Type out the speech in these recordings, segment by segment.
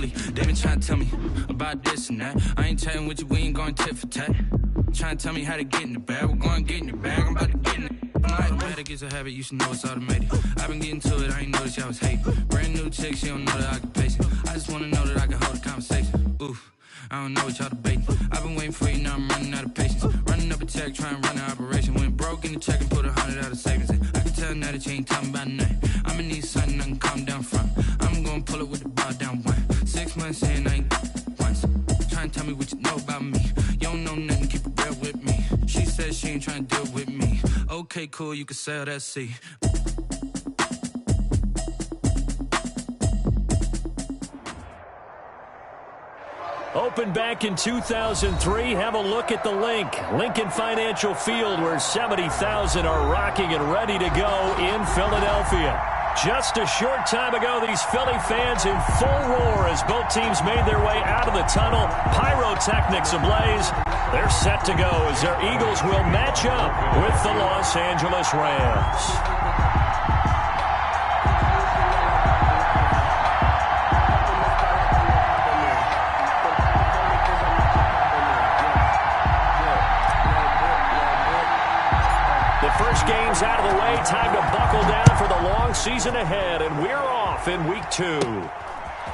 Philly. They been trying to tell me about this and that. I ain't chatting with you, we ain't going tit for tat. Trying to tell me how to get in the bag. We're going to get in the bag, I'm about to get in it. Automatic is a habit, you should know it's automated. I've been getting to it, I ain't noticed y'all was hating. Brand new chick, she don't know the occupation. I just wanna know that I can hold a conversation. Oof, I don't know what y'all debating. I've been waiting for you, now I'm running out of patience. Running up a check, trying to run an operation. Went broke in the check and put 100 out of savings in. I can tell now that you ain't talking about nothing. I'ma need something I can calm down from. I'm gonna pull it with the bar down one. 6 months in, I ain't once. Trying to tell me what you know about me. You don't know nothing, keep it real with me. She said she ain't trying to deal with me. Okay, cool, you can sell that C. Opened back in 2003. Have a look at the link. Lincoln Financial Field, where 70,000 are rocking and ready to go in Philadelphia. Just a short time ago, these Philly fans in full roar as both teams made their way out of the tunnel. Pyrotechnics ablaze. They're set to go as their Eagles will match up with the Los Angeles Rams. First game's out of the way. Time to buckle down for the long season ahead, and we're off in week 2.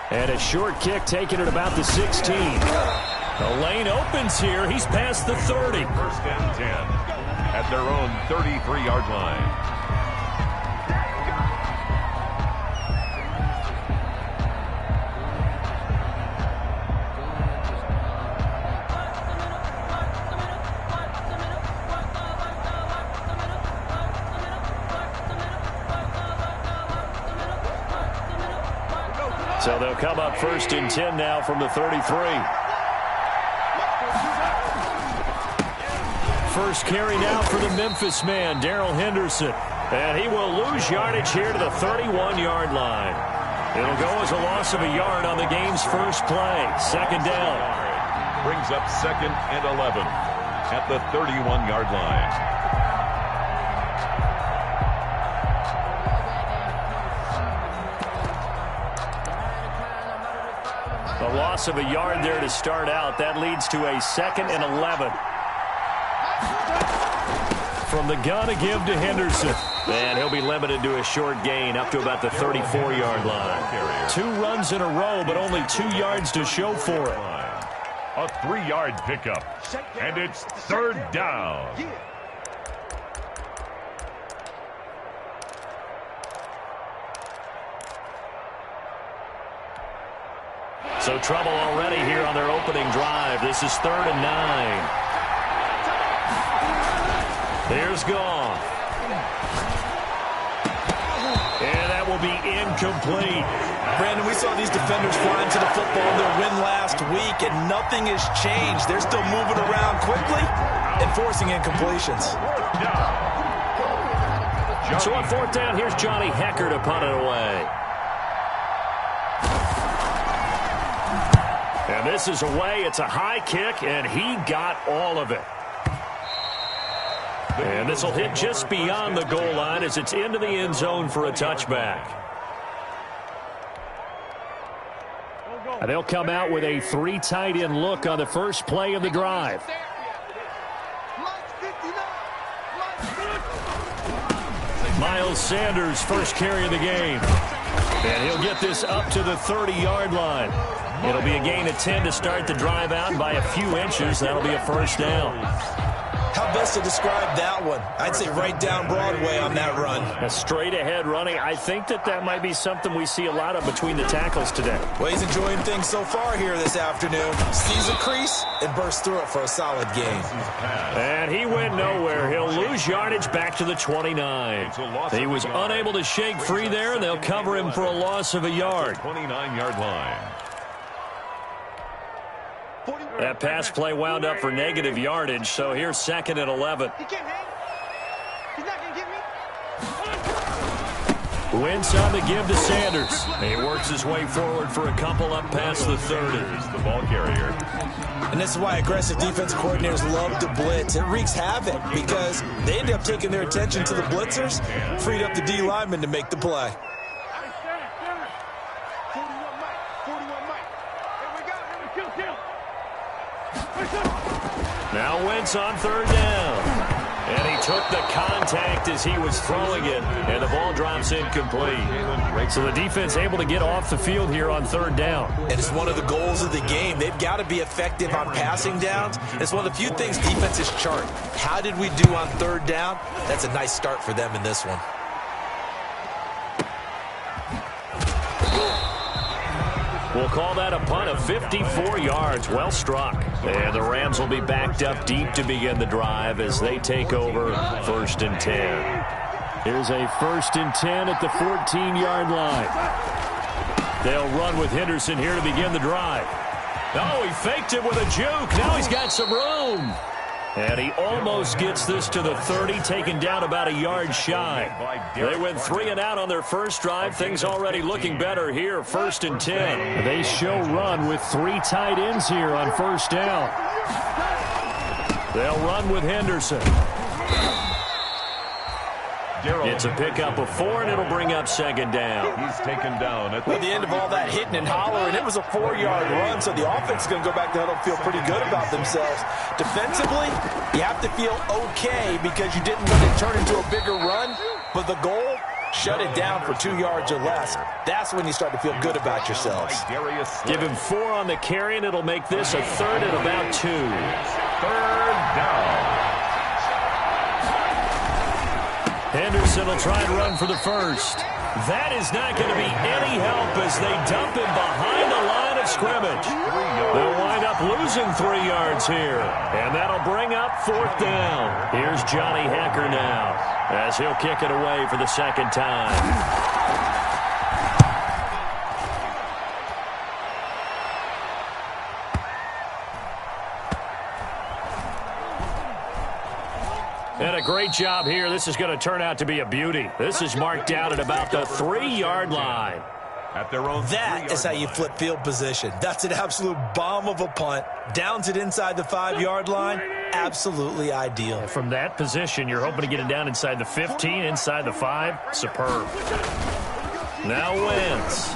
And a short kick taken at about the 16. The lane opens here. He's past the 30. First and 10 at their own 33-yard line. So they'll come up first and 10 now from the 33. First carry now for the Memphis man, Darrell Henderson. And he will lose yardage here to the 31-yard line. It'll go as a loss of a yard on the game's first play. Second down. Brings up 2nd and 11 at the 31-yard line. A loss of a yard there to start out. That leads to a 2nd and 11. From the gun, a give to Henderson. And he'll be limited to a short gain up to about the 34-yard line. 2 runs in a row, but only 2 yards to show for it. A 3-yard pickup. And it's 3rd down. So trouble already here on their opening drive. This is 3rd and 9. Here's Goff. And that will be incomplete. Brandon, we saw these defenders flying to the football in their win last week, and nothing has changed. They're still moving around quickly and forcing incompletions. So on 4th down, here's Johnny Hecker to punt it away. And this is away. It's a high kick, and he got all of it. And this will hit just beyond the goal line as it's into the end zone for a touchback. And they'll come out with a 3 tight end look on the first play of the drive. Miles Sanders, first carry of the game. And he'll get this up to the 30-yard line. It'll be a gain of 10 to start the drive out, and by a few inches, that'll be a first down. How best to describe that one? I'd say right down Broadway on that run. A straight-ahead running. I think that might be something we see a lot of between the tackles today. Well, he's enjoying things so far here this afternoon. Sees a crease and bursts through it for a solid gain. And he went nowhere. He'll lose yardage back to the 29. He was unable to shake free there, and they'll cover him for a loss of a yard. 29-yard line. That pass play wound up for negative yardage, so here's 2nd and 11. Wentz on the give to Sanders. He works his way forward for a couple up past the 30. Here's the ball carrier. And this is why aggressive defense coordinators love to blitz. It wreaks havoc because they end up taking their attention to the blitzers, freed up the D lineman to make the play. Now Wentz on third down. And he took the contact as he was throwing it, and the ball drops incomplete. So the defense able to get off the field here on third down. And it's one of the goals of the game. They've got to be effective on passing downs. It's one of the few things defenses chart. How did we do on third down? That's a nice start for them in this one. We'll call that a punt of 54 yards. Well struck. And the Rams will be backed up deep to begin the drive as they take over 1st and 10. Here's a 1st and 10 at the 14-yard line. They'll run with Henderson here to begin the drive. Oh, he faked it with a juke. Now he's got some room. And he almost gets this to the 30, taken down about a yard shy. They went 3 and out on their first drive. Things already looking better here, 1st and 10. They show run with 3 tight ends here on 1st down. They'll run with Henderson. It's a pickup of 4, and it'll bring up 2nd down. He's taken down at the end of all that hitting and hollering. It was a 4-yard run, so the offense is going to go back to huddle and feel pretty good about themselves. Defensively, you have to feel okay because you didn't let it turn into a bigger run, but the goal, shut it down for 2 yards or less. That's when you start to feel good about yourselves. Give him 4 on the carry, and it'll make this a 3rd and about 2. 3rd down. Henderson will try and run for the 1st. That is not going to be any help as they dump him behind the line of scrimmage. They'll wind up losing 3 yards here. And that'll bring up 4th down. Here's Johnny Hecker now as he'll kick it away for the 2nd time. And a great job here. This is going to turn out to be a beauty. This is marked out at about the 3-yard line. At their own that is how you flip field position. That's an absolute bomb of a punt. Downs it inside the 5-yard line. Absolutely ideal. From that position, you're hoping to get it down inside the 15, inside the 5. Superb. Now Wentz.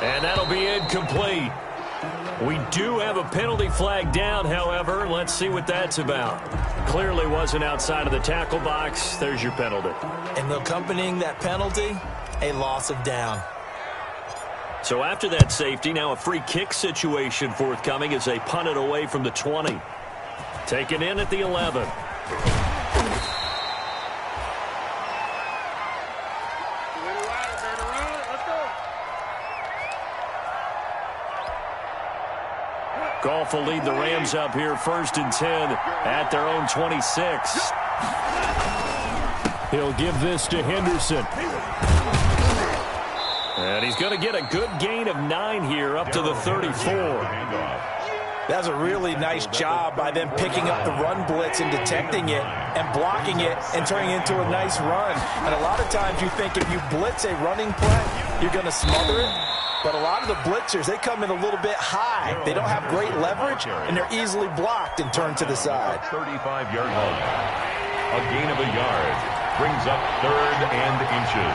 And that'll be incomplete. We do have a penalty flag down, however. Let's see what that's about. Clearly wasn't outside of the tackle box. There's your penalty. And accompanying that penalty, a loss of down. So after that safety, now a free kick situation forthcoming as they punt it away from the 20. Taken in at the 11. Goff will lead the Rams up here 1st and 10 at their own 26. He'll give this to Henderson. And he's going to get a good gain of 9 here up to the 34. That's a really nice job by them picking up the run blitz and detecting it and blocking it and turning it into a nice run. And a lot of times you think if you blitz a running play, you're going to smother it. But a lot of the blitzers, they come in a little bit high. They don't have great leverage, and they're easily blocked and turned to the side. 35-yard line. A gain of a yard. Brings up 3rd and inches.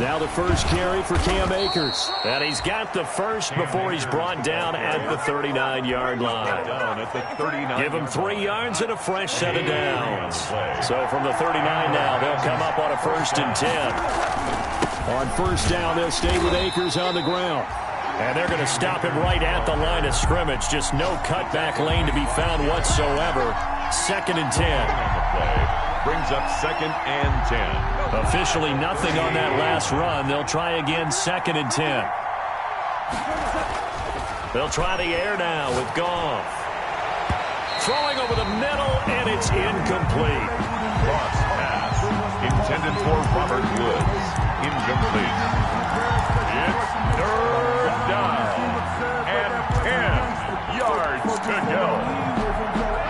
Now the first carry for Cam Akers. And he's got the first before he's brought down at the 39-yard line. Down at the 39. Give him 3 yards and a fresh set of downs. So from the 39 now, they'll come up on a 1st and 10. On 1st down, they'll stay with Akers on the ground. And they're going to stop him right at the line of scrimmage. Just no cutback lane to be found whatsoever. 2nd and 10. Brings up 2nd and 10. Officially nothing on that last run. They'll try again 2nd and 10. They'll try the air now with Goff. Throwing over the middle, and it's incomplete. Cross pass. Intended for Robert Woods. Incomplete. It's 3rd down. And 10 yards to go.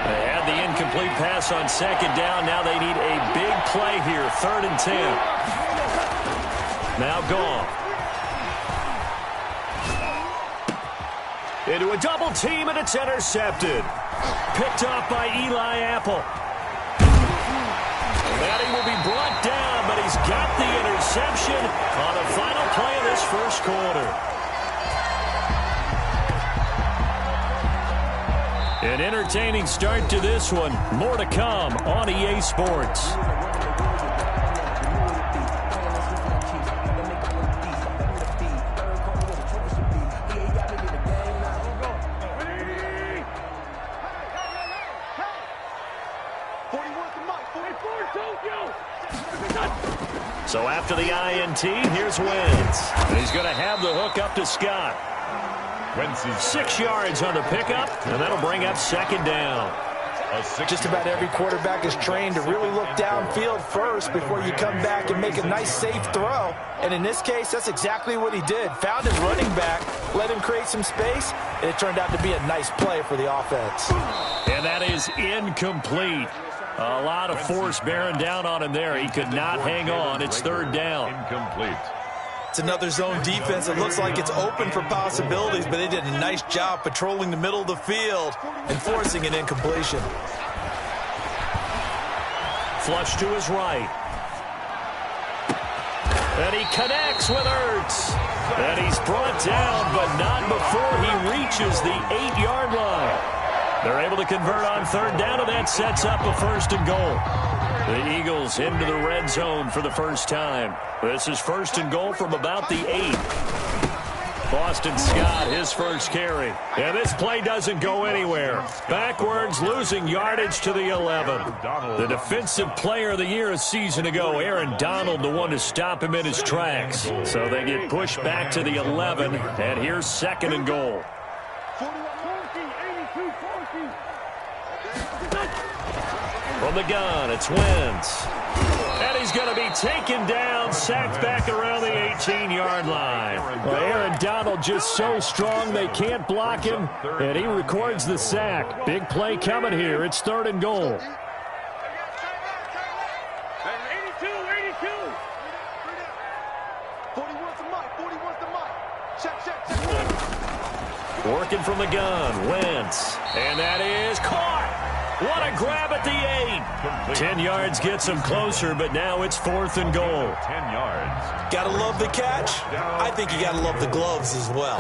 They had the incomplete pass on 2nd down. Now they need a big play here. 3rd and 10. Now Goff. Into a double team, and it's intercepted. Picked off by Eli Apple. And he will be brought down, but he's got the interception on the final play of this 1st quarter. An entertaining start to this one. More to come on EA Sports. So after the INT, here's Wentz. And he's going to have the hook up to Scott. Wentz is 6 yards on the pickup, and that'll bring up second down. Just about every quarterback is trained to really look downfield first before you come back and make a nice, safe throw. And in this case, that's exactly what he did. Found his running back, let him create some space, and it turned out to be a nice play for the offense. And that is incomplete. A lot of force bearing down on him there. He could not hang on. It's third down. Incomplete. It's another zone defense. It looks like it's open for possibilities, but they did a nice job patrolling the middle of the field and forcing an incompletion. Flush to his right. And he connects with Ertz. And he's brought down, but not before he reaches the 8-yard line. They're able to convert on third down, and that sets up a first and goal. The Eagles into the red zone for the first time. This is first and goal from about the 8. Boston Scott, his first carry. And this play doesn't go anywhere. Backwards, losing yardage to the 11. The defensive player of the year a season ago, Aaron Donald, the one to stop him in his tracks. So they get pushed back to the 11, and here's second and goal. From the gun, it's Wentz. And he's going to be taken down, sacked back around the 18-yard line. Well, Aaron Donald just so strong they can't block him, and he records the sack. Big play coming here. It's third and goal. Working from the gun, Wentz. And that is caught. What a grab at the 8. 10 yards gets him closer, but now it's fourth and goal. 10 yards. Gotta love the catch. I think you gotta love the gloves as well.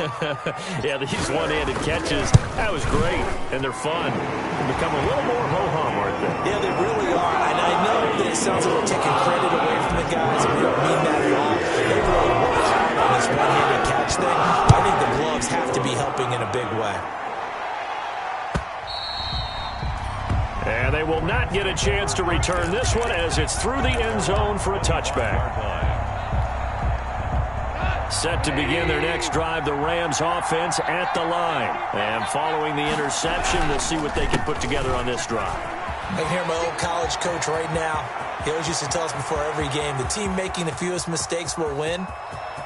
Yeah, these one-handed catches, that was great, and they're fun. They become a little more ho-hum, aren't they? Yeah, they really are. And I know that it sounds like we're taking credit away from the guys, and we don't mean that at all. They really work hard on this one-handed catch thing. I think the gloves have to be helping in a big way. And they will not get a chance to return this one as it's through the end zone for a touchback. Set to begin their next drive, the Rams offense at the line. And following the interception, we'll see what they can put together on this drive. I can hear my old college coach right now. He always used to tell us before every game, the team making the fewest mistakes will win.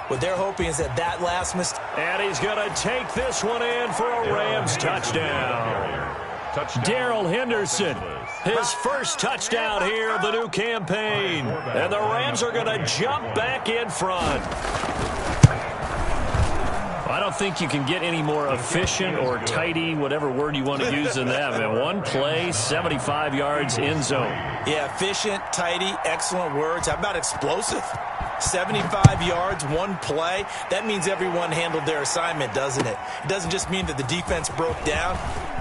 What they're hoping is that last mistake. And he's going to take this one in for a Rams touchdown. Darrell Henderson, his first touchdown here of the new campaign. And the Rams are going to jump back in front. I don't think you can get any more efficient or tidy, whatever word you want to use in that. Man, one play, 75 yards, end zone. Yeah, efficient, tidy, excellent words. How about explosive? 75 yards, one play. That means everyone handled their assignment, doesn't it? It doesn't just mean that the defense broke down.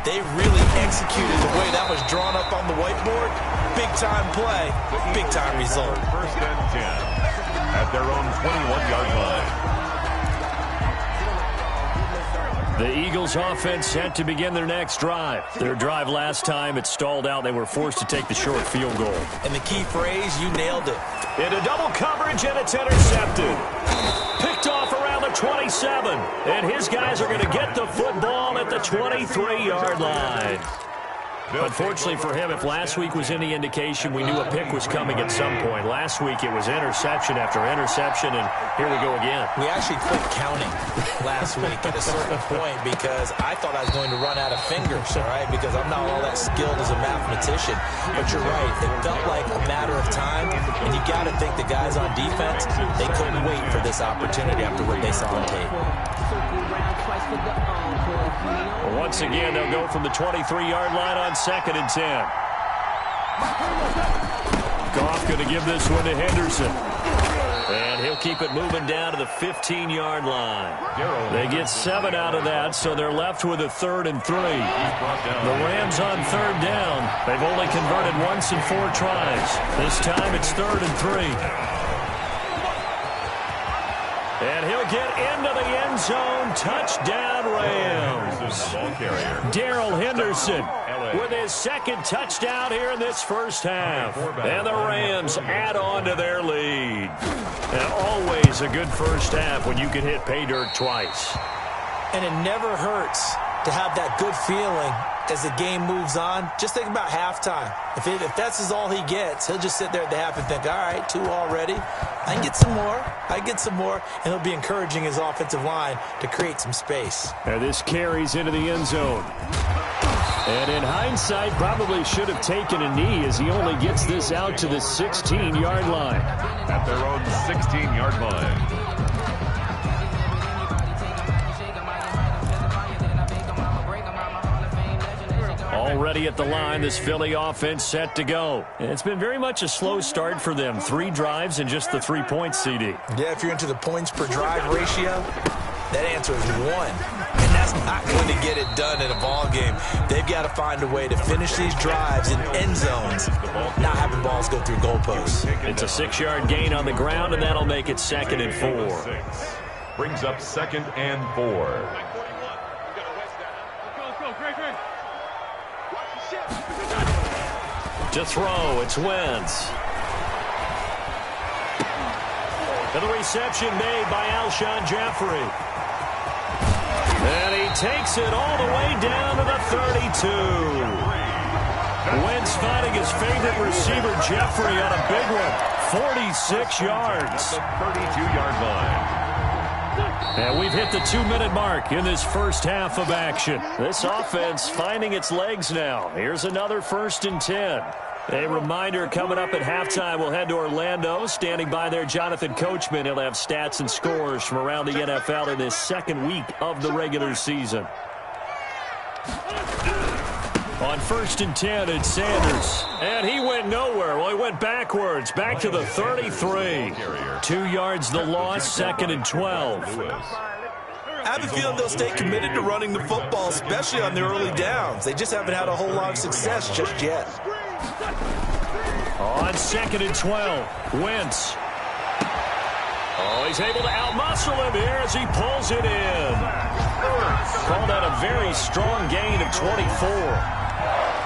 They really executed the way that was drawn up on the whiteboard. Big-time play, big-time result. First and 10 at their own 21-yard line. The Eagles offense set to begin their next drive. Their drive last time, it stalled out. They were forced to take the short field goal. And the key phrase, you nailed it. Into double coverage, and it's intercepted. Picked off around the 27. And his guys are going to get the football at the 23-yard line. Unfortunately for him, if last week was any indication, we knew a pick was coming at some point. Last week it was interception after interception, and here we go again. We actually quit counting last week at a certain point because I thought I was going to run out of fingers, all right, because I'm not all that skilled as a mathematician. But you're right, it felt like a matter of time, and you got to think the guys on defense, they couldn't wait for this opportunity after what they saw on tape. Once again, they'll go from the 23-yard line on second and 10. Goff going to give this one to Henderson. And he'll keep it moving down to the 15-yard line. They get 7 out of that, so they're left with a 3rd and 3. The Rams on 3rd down. They've only converted once in 4 tries. This time it's 3rd and 3. And he'll get into the end zone. Touchdown, Rams. Darrell Henderson with his 2nd touchdown here in this first half. And the Rams add on to their lead. And always a good first half when you can hit pay dirt twice. And it never hurts to have that good feeling as the game moves on. Just think about halftime. If that's all he gets, he'll just sit there at the half and think, all right, 2 already. I can get some more. And he'll be encouraging his offensive line to create some space. And this carries into the end zone. And in hindsight, probably should have taken a knee as he only gets this out to the 16-yard line. At their own 16-yard line. Already at the line, this Philly offense set to go. And it's been very much a slow start for them. 3 drives and just the 3 points, CD. Yeah, if you're into the points per drive ratio, that answer is 1. And that's not going to get it done in a ball game. They've got to find a way to finish these drives in end zones, not having balls go through goalposts. It's a 6-yard gain on the ground, and that'll make it 2nd and 4. Brings up 2nd and 4. To throw, it's Wentz. And the reception made by Alshon Jeffrey. And he takes it all the way down to the 32. Wentz finding his favorite receiver, Jeffrey, on a big one. 46 yards. The 32-yard line. And we've hit the 2-minute mark in this first half of action. This offense finding its legs now. Here's another 1st and 10. A reminder coming up at halftime, we'll head to Orlando. Standing by there, Jonathan Coachman. He'll have stats and scores from around the NFL in this 2nd week of the regular season. On 1st and 10, it's Sanders. And he went nowhere. Well, he went backwards, back to the 33. 2 yards the loss, 2nd and 12. I have a feeling they'll stay committed to running the football, especially on their early downs. They just haven't had a whole lot of success just yet. On 2nd and 12, Wentz. Oh, he's able to outmuscle him here as he pulls it in. Call that a very strong gain of 24.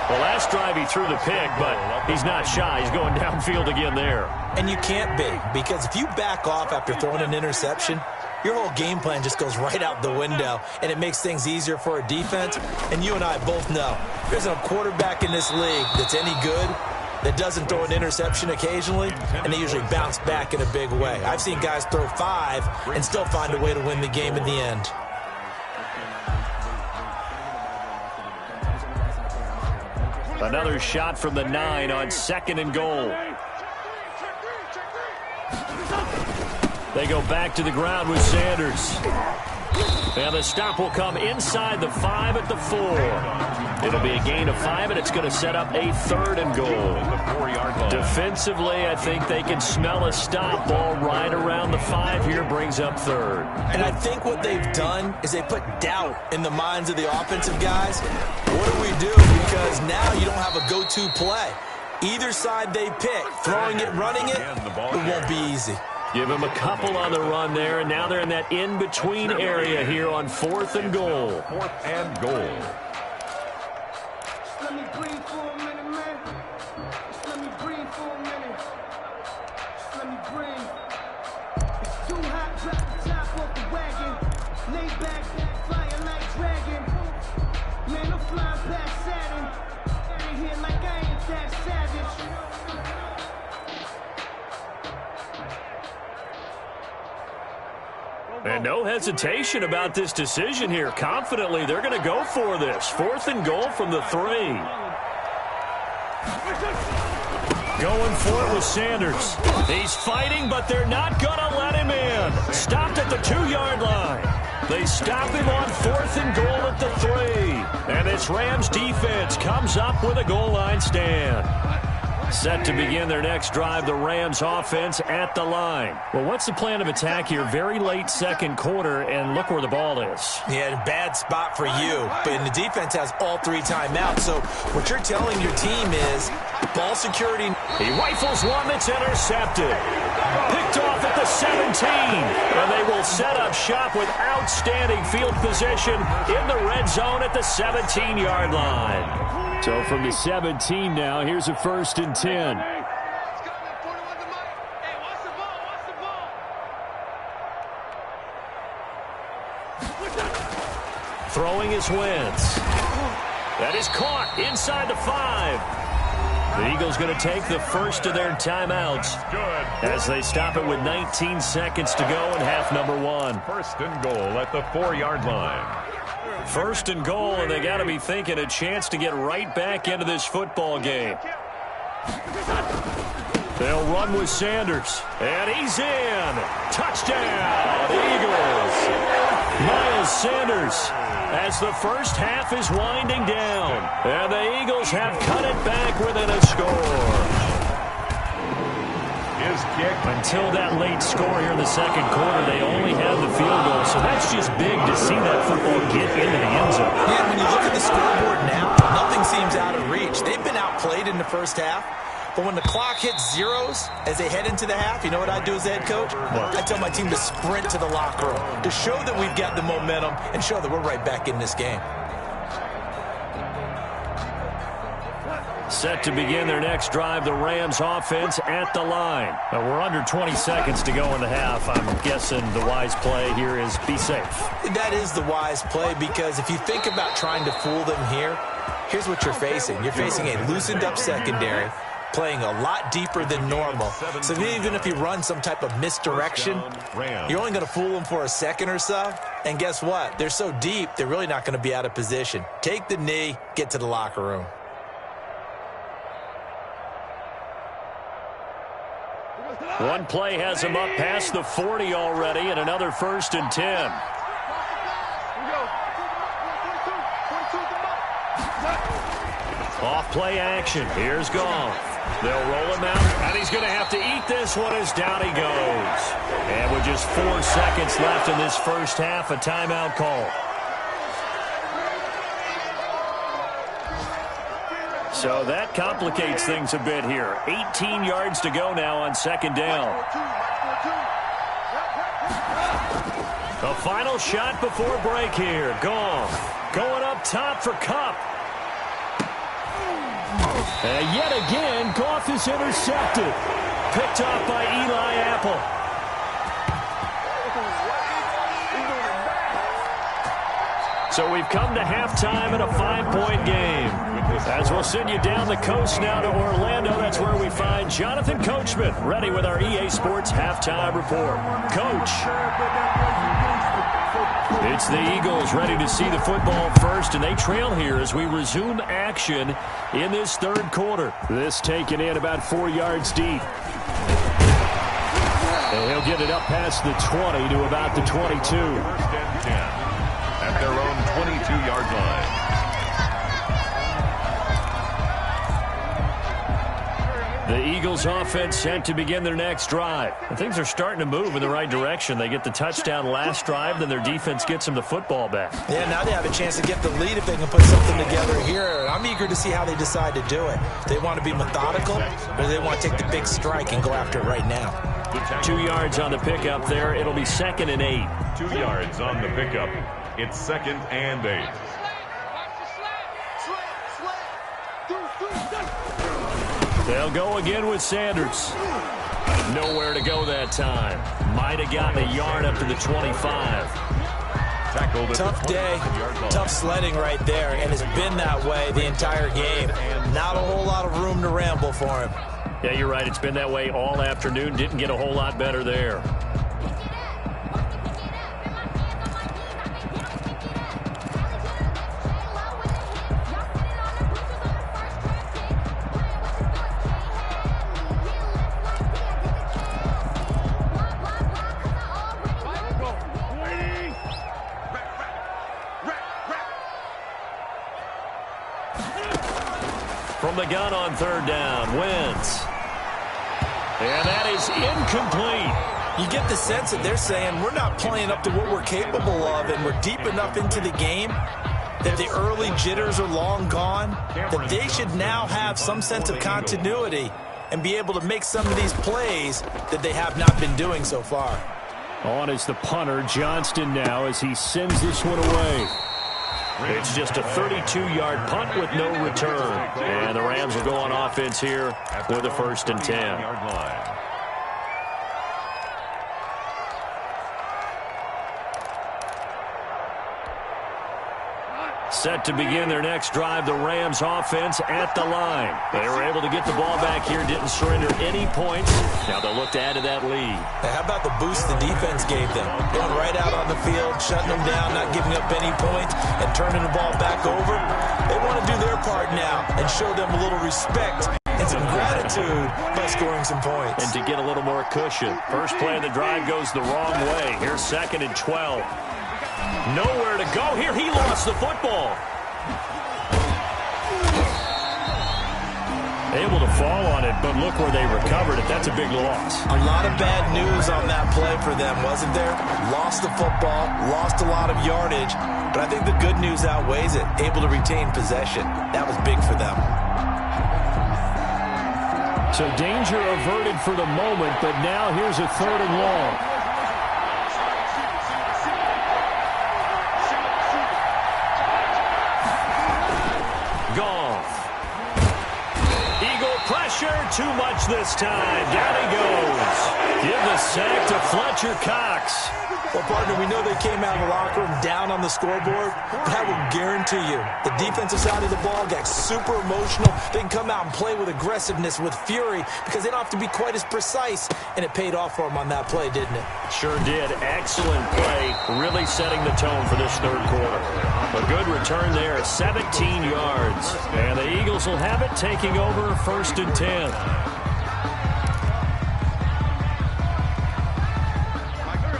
The last drive he threw the pick, but he's not shy. He's going downfield again there. And you can't be, because if you back off after throwing an interception, your whole game plan just goes right out the window, and it makes things easier for a defense. And you and I both know there's a quarterback in this league that's any good that doesn't throw an interception occasionally, and they usually bounce back in a big way. I've seen guys throw 5 and still find a way to win the game in the end. Another shot from the 9 on 2nd and goal. They go back to the ground with Sanders. And the stop will come inside the 5 at the 4. It'll be a gain of 5, and it's going to set up a 3rd and goal. Defensively, I think they can smell a stop ball right around the 5 here, brings up 3rd. And I think what they've done is they put doubt in the minds of the offensive guys. What do we do? Because now you don't have a go-to play. Either side they pick, throwing it, running it, it won't be easy. Give him a couple on the run there, and now they're in that in-between area here on 4th and goal. 4th and goal. Let me breathe for a minute, man. Just let me breathe for a minute. Just let me breathe. It's too hot, drop the top off the wagon. Lay back, flying like dragon. Man, I'm flying past Saturn. Out of here like I ain't that savage. And no hesitation about this decision here. Confidently, they're going to go for this. 4th and goal from the 3. Going for it with Sanders. He's fighting, but they're not going to let him in. Stopped at the 2-yard line. They stop him on 4th and goal at the 3. And this Rams defense comes up with a goal line stand. Set to begin their next drive, the Rams offense at the line. Well, what's the plan of attack here? Very late second quarter, and look where the ball is. Yeah, bad spot for you. But the defense has all 3 timeouts. So what you're telling your team is ball security. He rifles one that's intercepted. Picked off at the 17. And they will set up shop with outstanding field position in the red zone at the 17-yard line. So from the 17 now, here's a 1st and 10. Throwing is Wentz. That is caught inside the 5. The Eagles going to take the first of their timeouts as they stop it with 19 seconds to go in half number 1. 1st and goal at the 4-yard line. 1st and goal, and they got to be thinking a chance to get right back into this football game. They'll run with Sanders, and he's in. Touchdown, Eagles. Miles Sanders, as the first half is winding down, and the Eagles have cut it back within a score. His kick. Until that late score here in the second quarter, they only had the field goal, so that's just big to see that football get into the end zone. Yeah, when you look at the scoreboard now, nothing seems out of reach. They've been outplayed in the first half, but when the clock hits zeros as they head into the half, you know what I do as the head coach? I tell my team to sprint to the locker room to show that we've got the momentum and show that we're right back in this game. Set to begin their next drive, the Rams offense at the line. We're under 20 seconds to go in the half. I'm guessing the wise play here is be safe. That is the wise play, because if you think about trying to fool them here, here's what you're facing. You're facing a loosened up secondary, playing a lot deeper than normal. So even if you run some type of misdirection, you're only going to fool them for a second or so. And guess what? They're so deep, they're really not going to be out of position. Take the knee, get to the locker room. One play has him up past the 40 already, and another 1st and 10. Off play action. Here's Goff. They'll roll him out, and he's going to have to eat this one as down he goes. And with just 4 seconds left in this first half, a timeout call. So that complicates things a bit here. 18 yards to go now on 2nd down. The final shot before break here. Goff going up top for Kupp. And yet again, Goff is intercepted. Picked off by Eli Apple. So we've come to halftime in a 5-point game. As we'll send you down the coast now to Orlando, that's where we find Jonathan Coachman, ready with our EA Sports Halftime Report. Coach. It's the Eagles ready to see the football first, and they trail here as we resume action in this 3rd quarter. This taken in about 4 yards deep. And he'll get it up past the 20 to about the 22. 1st and 10 at their own 22-yard line. The Eagles offense set to begin their next drive. And things are starting to move in the right direction. They get the touchdown last drive, then their defense gets them the football back. Yeah, now they have a chance to get the lead if they can put something together here. And I'm eager to see how they decide to do it. They want to be methodical, or they want to take the big strike and go after it right now. 2 yards on the pickup there. It'll be 2nd and 8. 2 yards on the pickup. It's 2nd and 8. They'll go again with Sanders. Nowhere to go that time. Might have gotten a yard up to the 25. Tough day, tough sledding right there, and it's been that way the entire game. Not a whole lot of room to ramble for him. Yeah, you're right. It's been that way all afternoon. Didn't get a whole lot better there. From From the gun on third down, Wentz. And that is incomplete. You get the sense that they're saying we're not playing up to what we're capable of, and we're deep enough into the game that the early jitters are long gone, that they should now have some sense of continuity and be able to make some of these plays that they have not been doing so far. On is the punter, Johnston, now as he sends this one away. It's just a 32-yard punt with no return. And the Rams will go on offense here with a 1st and 10. Set to begin their next drive, the Rams offense at the line. They were able to get the ball back here, didn't surrender any points. Now they'll look to add to that lead. Now, how about the boost the defense gave them? Going right out on the field, shutting them down, not giving up any points, and turning the ball back over. They want to do their part now and show them a little respect and some gratitude by scoring some points. And to get a little more cushion. First play of the drive goes the wrong way. Here's 2nd and 12. Nowhere to go here. He lost the football. Able to fall on it, but look where they recovered it. That's a big loss. A lot of bad news on that play for them, wasn't there? Lost the football, lost a lot of yardage, but I think the good news outweighs it. Able to retain possession. That was big for them. So danger averted for the moment, but now here's a 3rd and long. Too much this time. Down he goes. Give the sack to Fletcher Cox. Well, partner, we know they came out of the locker room down on the scoreboard, but I will guarantee you the defensive side of the ball got super emotional. They can come out and play with aggressiveness, with fury, because they don't have to be quite as precise, and it paid off for them on that play, didn't it? Sure did. Excellent play, really setting the tone for this 3rd quarter. A good return there, 17 yards. And the Eagles will have it, taking over 1st and 10.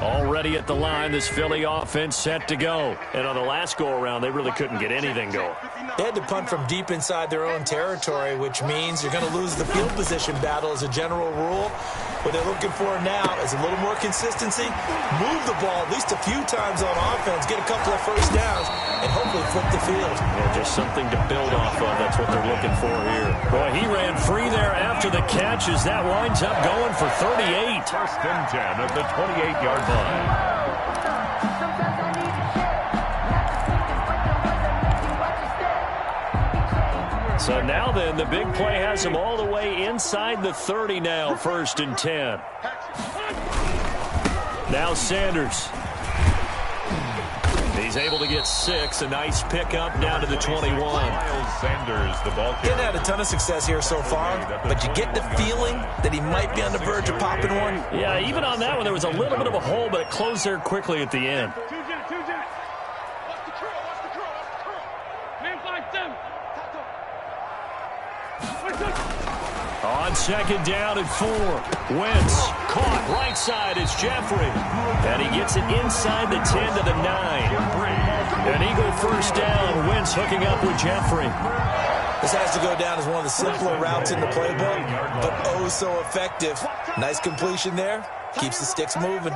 Already at the line, this Philly offense set to go. And on the last go-around, they really couldn't get anything going. They had to punt from deep inside their own territory, which means you're going to lose the field position battle as a general rule. What they're looking for now is a little more consistency, move the ball at least a few times on offense, get a couple of first downs, and hopefully flip the field. Yeah, just something to build off of. That's what they're looking for here. Boy, he ran free there after the catch as that winds up going for 38. 1st and 10 at the 28-yard line. So now then, the big play has him all the way inside the 30 now, 1st and 10. Now Sanders. He's able to get 6. A nice pickup down to the 21. Miles Sanders, the ball carrier. Didn't have a ton of success here so far, but you get the feeling that he might be on the verge of popping one. Yeah, even on that one, there was a little bit of a hole, but it closed there quickly at the end. On 2nd down and 4. Wentz caught right side is Jeffrey. And he gets it inside the 10 to the 9. An Eagle 1st down. Wentz hooking up with Jeffrey. This has to go down as one of the simpler routes in the playbook, but oh so effective. Nice completion there. Keeps the sticks moving.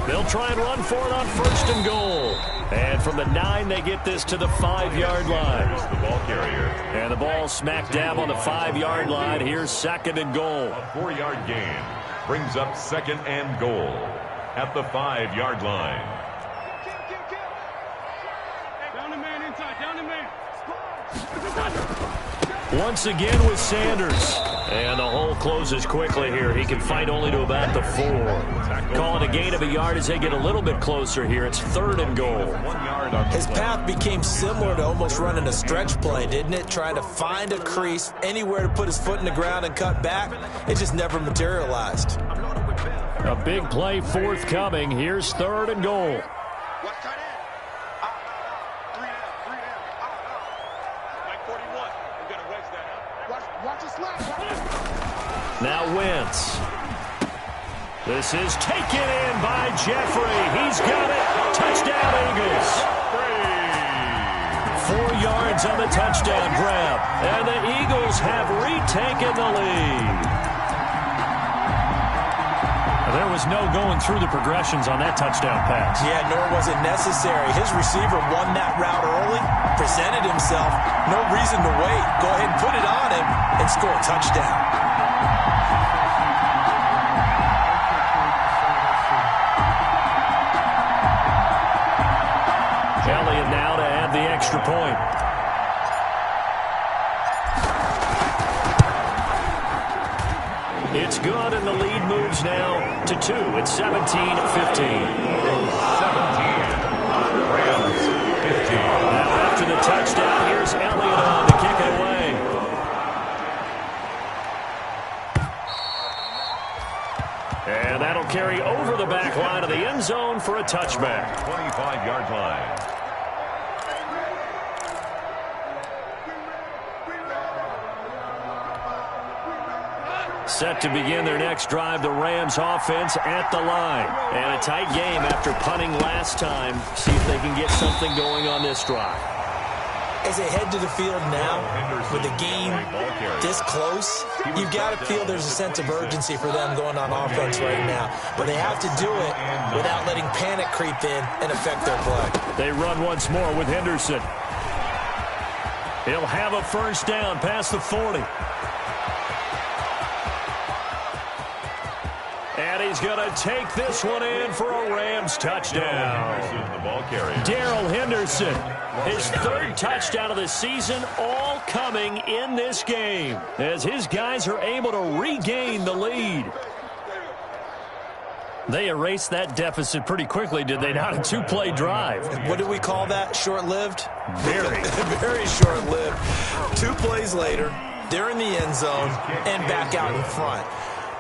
They'll try and run for it on 1st and goal. And from the 9, they get this to the 5-yard line. The ball carrier. And the ball smack dab on the 5-yard line. Here's 2nd and goal. A 4-yard gain brings up 2nd and goal at the 5-yard line. Down the man inside, down the man. Once again with Sanders. And the hole closes quickly here. He can fight only to about the 4. Calling a gain of a yard as they get a little bit closer here. It's 3rd and goal. His path became similar to almost running a stretch play, didn't it? Trying to find a crease, anywhere to put his foot in the ground and cut back. It just never materialized. A big play forthcoming. Here's 3rd and goal. Now Wentz. This is taken in by Jeffrey. He's got it. Touchdown, Eagles. 4 yards yards on the touchdown grab. And the Eagles have retaken the lead. There was no going through the progressions on that touchdown pass. Yeah, nor was it necessary. His receiver won that route early, presented himself. No reason to wait. Go ahead and put it on him and score a touchdown. Elliott now to add the extra point. It's good, and the lead moves now to 2. It's 17-15. 17. Rams 15. Now after the touchdown, here's Elliott on to kick it away. And that'll carry over the back line of the end zone for a touchback. 25-yard line. Set to begin their next drive, the Rams offense at the line. And a tight game after punting last time. See if they can get something going on this drive. As they head to the field now, with the game this close, you've got to feel there's a sense of urgency for them going on offense right now. But they have to do it without letting panic creep in and affect their play. They run once more with Henderson. He'll have a first down past the 40. And he's going to take this one in for a Rams touchdown. Darrell Henderson, his third touchdown of the season, all coming in this game as his guys are able to regain the lead. They erased that deficit pretty quickly, did they not? A two-play drive. What do we call that? Short-lived? Very. Very short-lived. 2 plays later, they're in the end zone and back out in front.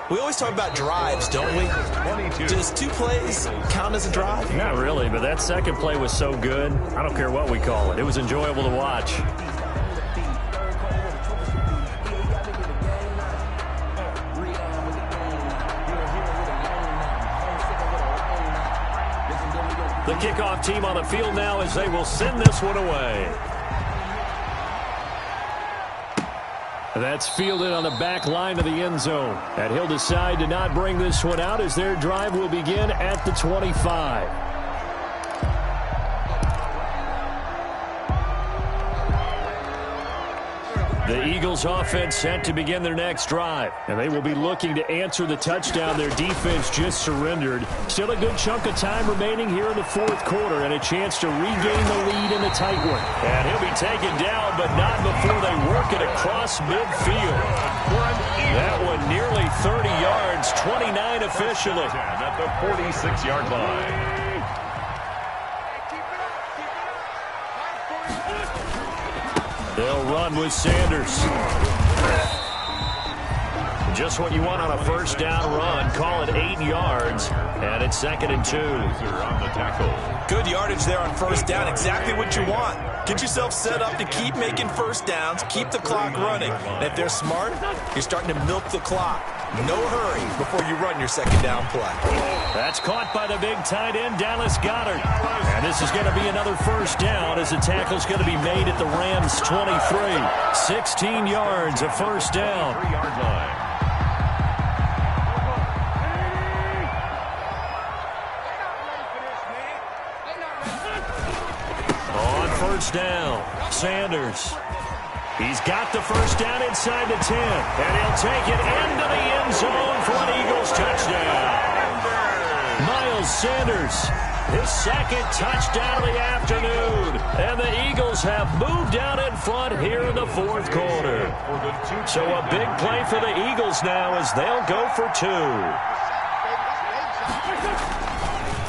We always talk about drives, don't we? Does 2 plays count as a drive? Not really, but that second play was so good. I don't care what we call it. It was enjoyable to watch. The kickoff team on the field now as they will send this one away. That's fielded on the back line of the end zone. And he'll decide to not bring this one out as their drive will begin at the 25. The Eagles offense set to begin their next drive. And they will be looking to answer the touchdown their defense just surrendered. Still a good chunk of time remaining here in the fourth quarter and a chance to regain the lead in the tight one. And he'll be taken down, but not before they work it across midfield. That one nearly 30 yards, 29 officially. At the 46-yard line. They'll run with Sanders. Just what you want on a first down run. Call it 8 yards. And it's 2nd and 2. On the tackle. Good yardage there on first down. Exactly what you want. Get yourself set up to keep making first downs. Keep the clock running. And if they're smart, you're starting to milk the clock. No hurry before you run your second down play. That's caught by the big tight end, Dallas Goedert. And this is going to be another first down as the tackle's going to be made at the Rams' 23. 16 yards, a first down. 3-yard line. On first down, Sanders. He's got the first down inside the 10. And he'll take it into the end zone for an Eagles touchdown. Miles Sanders, his second touchdown of the afternoon. And the Eagles have moved out in front here in the fourth quarter. So a big play for the Eagles now as they'll go for 2.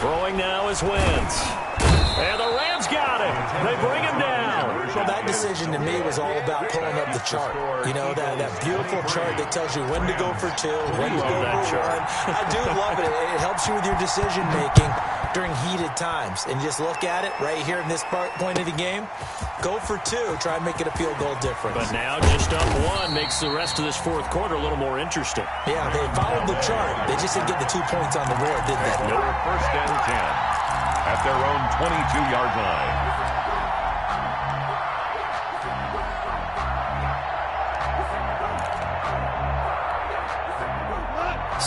Throwing now is Wentz. And the Rams got it. They bring him down. Well, that decision to me was all about pulling up the chart. You know, that beautiful chart that tells you when to go for 2, when to go for 1. I do love it. It helps you with your decision-making during heated times. And just look at it right here in this point of the game. Go for 2. Try and make it a field goal difference. But now just up 1 makes the rest of this fourth quarter a little more interesting. Yeah, they followed the chart. They just didn't get the 2 points on the board, did they? Nope. First and 10 at their own 22-yard line.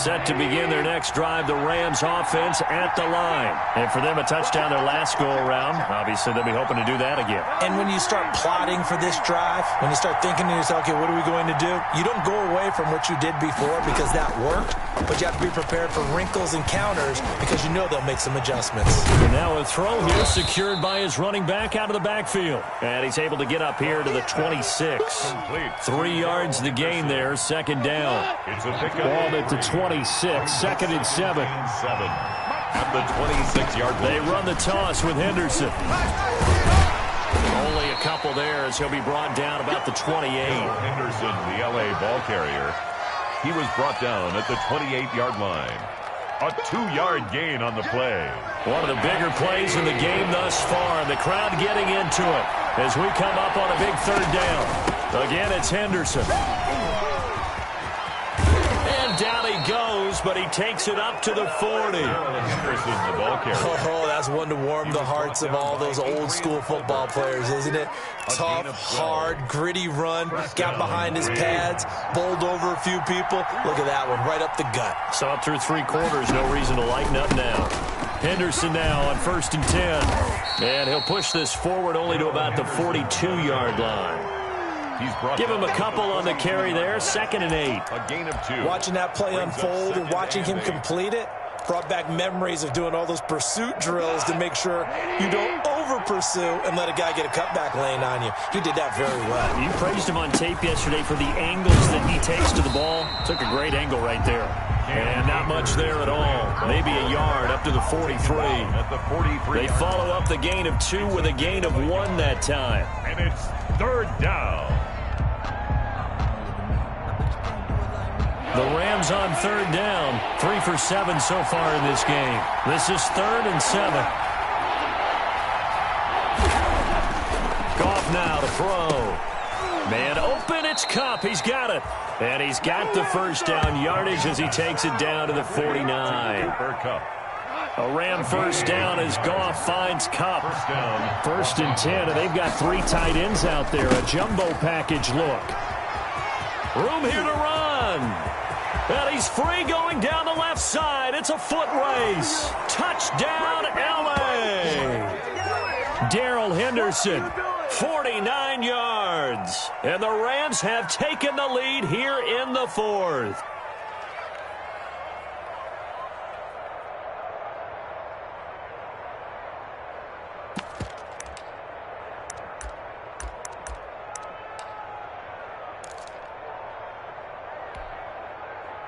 set to begin their next drive. The Rams offense at the line. And for them, a touchdown their last go-around. Obviously, they'll be hoping to do that again. And when you start plotting for this drive, when you start thinking to yourself, okay, what are we going to do? You don't go away from what you did before because that worked, but you have to be prepared for wrinkles and counters because you know they'll make some adjustments. And now a throw here secured by his running back out of the backfield. And he's able to get up here to the 26. 3 yards the gain there, second down. It's a pickup. Ball at the 26, second and 7. At the 26-yard line. They run the toss with Henderson. Only a couple there as he'll be brought down about the 28. Henderson, the LA ball carrier. He was brought down at the 28-yard line. A 2-yard gain on the play. One of the bigger plays in the game thus far. The crowd getting into it as we come up on a big third down. Again, it's Henderson. And down he goes, but he takes it up to the 40. Henderson, the ball carrier. Oh, that's one to warm the hearts of all those old-school football players, isn't it? Tough, hard, gritty run. Got behind his pads, bowled over a few people. Look at that one, right up the gut. So up through 3 quarters, no reason to lighten up now. Henderson now on 1st and 10. And he'll push this forward only to about the 42-yard line. Give him a couple on the carry there, 2nd and 8. A gain of 2. Watching that play unfold and watching him complete it brought back memories of doing all those pursuit drills to make sure you don't over-pursue and let a guy get a cutback lane on you. He did that very well. You praised him on tape yesterday for the angles that he takes to the ball. Took a great angle right there. And not much there at all. Maybe a yard up to the 43. At the 43. They follow up the gain of 2 with a gain of 1 that time. And it's 3rd down. The Rams on 3rd down. 3 for 7 so far in this game. This is 3rd and 7. Goff now to throw. Man open, it's Kupp. He's got it. And he's got the first down yardage as he takes it down to the 49. A Ram first down as Goff finds Kupp. 1st and 10, and they've got 3 tight ends out there. A jumbo package look. Room here to run. And he's free going down the left side. It's a foot race. Touchdown, L.A. Darrell Henderson, 49 yards. And the Rams have taken the lead here in the 4th.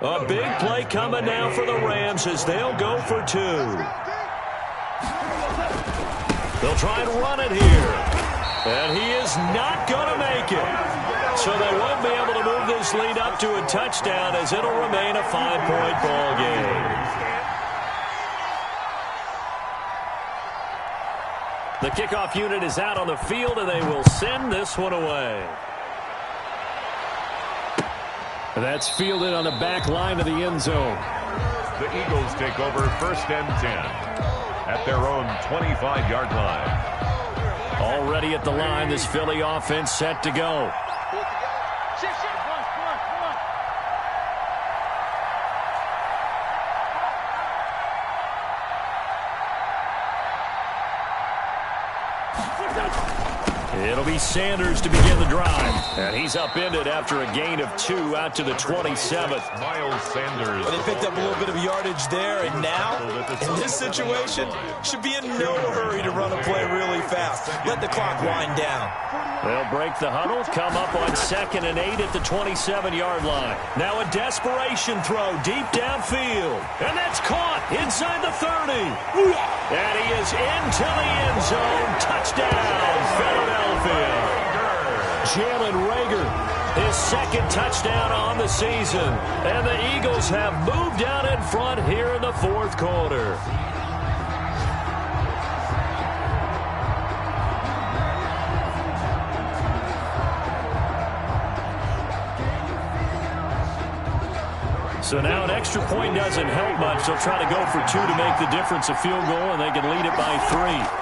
A big play coming now for the Rams as they'll go for 2. They'll try and run it here. And he is not going to make it. So they won't be able to move this lead up to a touchdown as it'll remain a 5-point ball game. The kickoff unit is out on the field, and they will send this one away. That's fielded on the back line of the end zone. The Eagles take over 1st and 10 at their own 25-yard line. Already at the line, this Philly offense set to go. It'll be Sanders to begin the drive. And he's upended after a gain of 2 out to the 27th. Miles Sanders. But they picked up a little bit of yardage there, and now, in this situation, should be in no hurry to run a play really fast. Let the clock wind down. They'll break the huddle, come up on 2nd and 8 at the 27-yard line. Now a desperation throw deep downfield. And that's caught inside the 30. And he is into the end zone. Touchdown, Philadelphia. Jalen Reagor, his 2nd touchdown on the season. And the Eagles have moved out in front here in the 4th quarter. So now an extra point doesn't help much. They'll try to go for 2 to make the difference a field goal, and they can lead it by 3.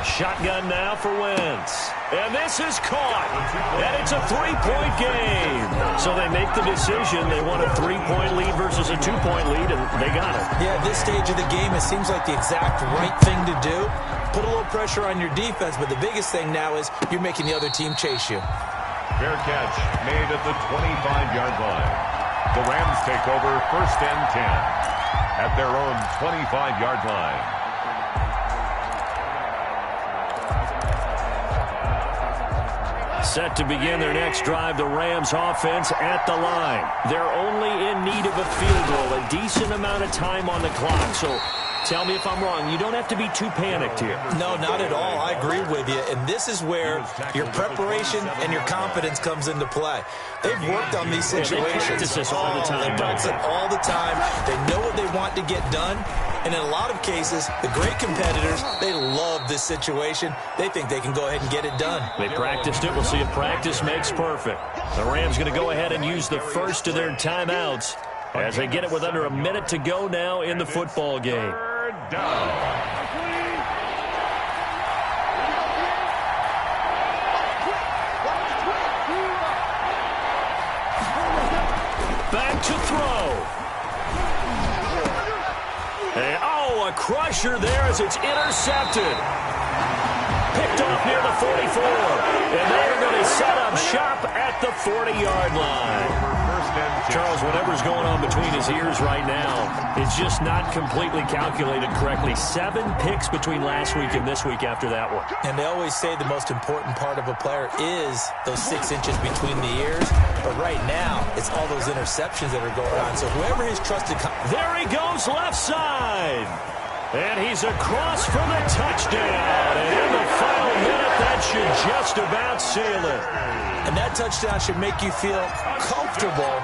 Shotgun now for Wentz. And this is caught. And it's a 3-point game. So they make the decision. They want a 3-point lead versus a 2-point lead, and they got it. Yeah, at this stage of the game, it seems like the exact right thing to do. Put a little pressure on your defense, but the biggest thing now is you're making the other team chase you. Fair catch made at the 25-yard line. The Rams take over 1st and 10 at their own 25-yard line. Set to begin their next drive, the Rams offense at the line. They're only in need of a field goal, a decent amount of time on the clock. So tell me if I'm wrong. You don't have to be too panicked here. No, not at all. I agree with you. And this is where your preparation and your confidence comes into play. They've worked on these situations. They practice this all the time. They practice it all the time. They know what they want to get done. And in a lot of cases, the great competitors, they love this situation. They think they can go ahead and get it done. They practiced it. We'll see if practice makes perfect. The Rams going to go ahead and use the first of their timeouts as they get it with under a minute to go now in the football game. Down. Back to throw. And, a crusher there as it's intercepted. Picked off near the 44. And they're going to set up shop at the 40-yard line. Charles, whatever's going on between his ears right now, it's just not completely calculated correctly. 7 picks between last week and this week after that one. And they always say the most important part of a player is those 6 inches between the ears. But right now, it's all those interceptions that are going on. So whoever his trusted... There he goes, left side. And he's across for the touchdown. And in the final minute, that should just about seal it. And that touchdown should make you feel comfortable.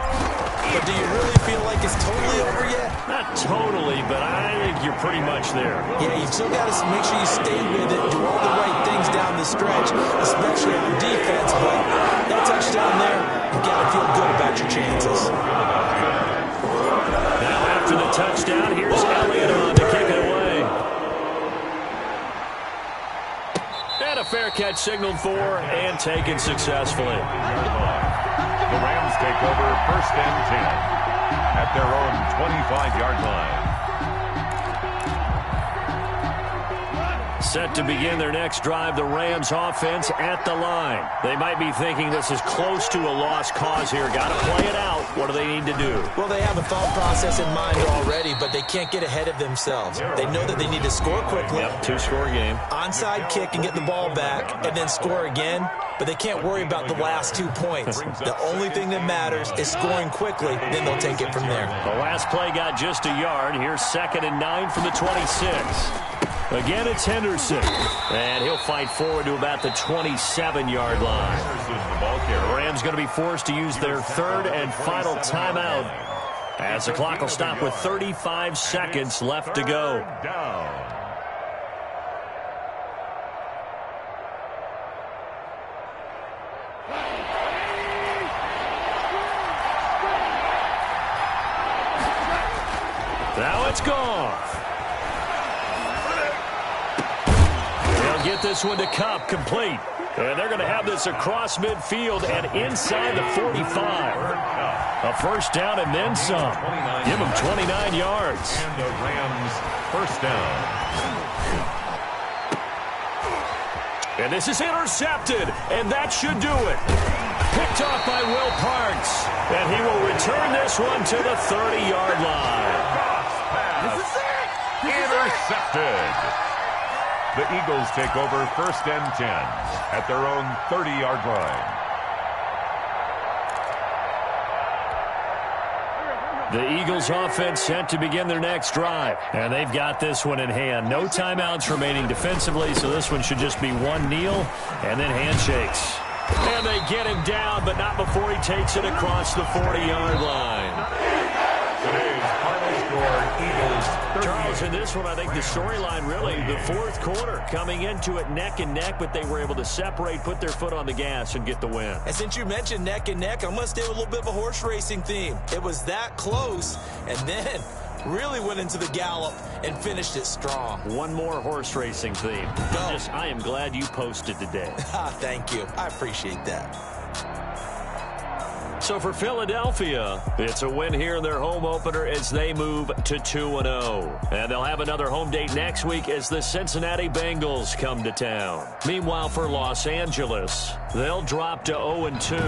But do you really feel like it's totally over yet? Not totally, but I think you're pretty much there. Yeah, you've still got to make sure you stay with it, do all the right things down the stretch, especially on defense. But that touchdown there, you've got to feel good about your chances. Now after the touchdown, here's Elliott on to kick it away. And a fair catch signaled for and taken successfully. The Rams take over 1st and 10 at their own 25-yard line. Set to begin their next drive, the Rams offense at the line. They might be thinking this is close to a lost cause here. Got to play it out. What do they need to do? Well, they have a thought process in mind already, but they can't get ahead of themselves. They know that they need to score quickly. Yep, 2-score game. Onside kick and get the ball back, and then score again. But they can't worry about the last 2 points. The only thing that matters is scoring quickly, then they'll take it from there. The last play got just a yard. Here's 2nd and 9 from the 26. Again, it's Henderson. And he'll fight forward to about the 27-yard line. The Rams going to be forced to use their 3rd and final timeout as the clock will stop with 35 seconds left to go. Now it's gone. They'll get this one to Cup, complete. And they're going to have this across midfield and inside the 45. A first down and then some. Give them 29 yards. And the Rams first down. And this is intercepted, and that should do it. Picked off by Will Parks. And he will return this one to the 30-yard line. Intercepted. The Eagles take over 1st and 10 at their own 30-yard line. The Eagles offense set to begin their next drive. And they've got this one in hand. No timeouts remaining defensively, so this one should just be one kneel and then handshakes. And they get him down, but not before he takes it across the 40-yard line. Today's final score, Eagles 38. Charles, in this one, I think the storyline really, the 4th quarter, coming into it neck and neck, but they were able to separate, put their foot on the gas, and get the win. And since you mentioned neck and neck, I'm going to stay with a little bit of a horse racing theme. It was that close, and then really went into the gallop and finished it strong. One more horse racing theme. Go. I am glad you posted today. Thank you. I appreciate that. So for Philadelphia, it's a win here in their home opener as they move to 2-0. And they'll have another home date next week as the Cincinnati Bengals come to town. Meanwhile, for Los Angeles, they'll drop to 0-2.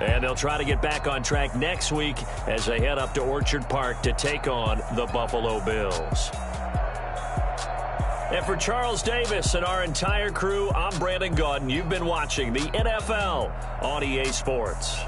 And they'll try to get back on track next week as they head up to Orchard Park to take on the Buffalo Bills. And for Charles Davis and our entire crew, I'm Brandon Gaudin. You've been watching the NFL on EA Sports.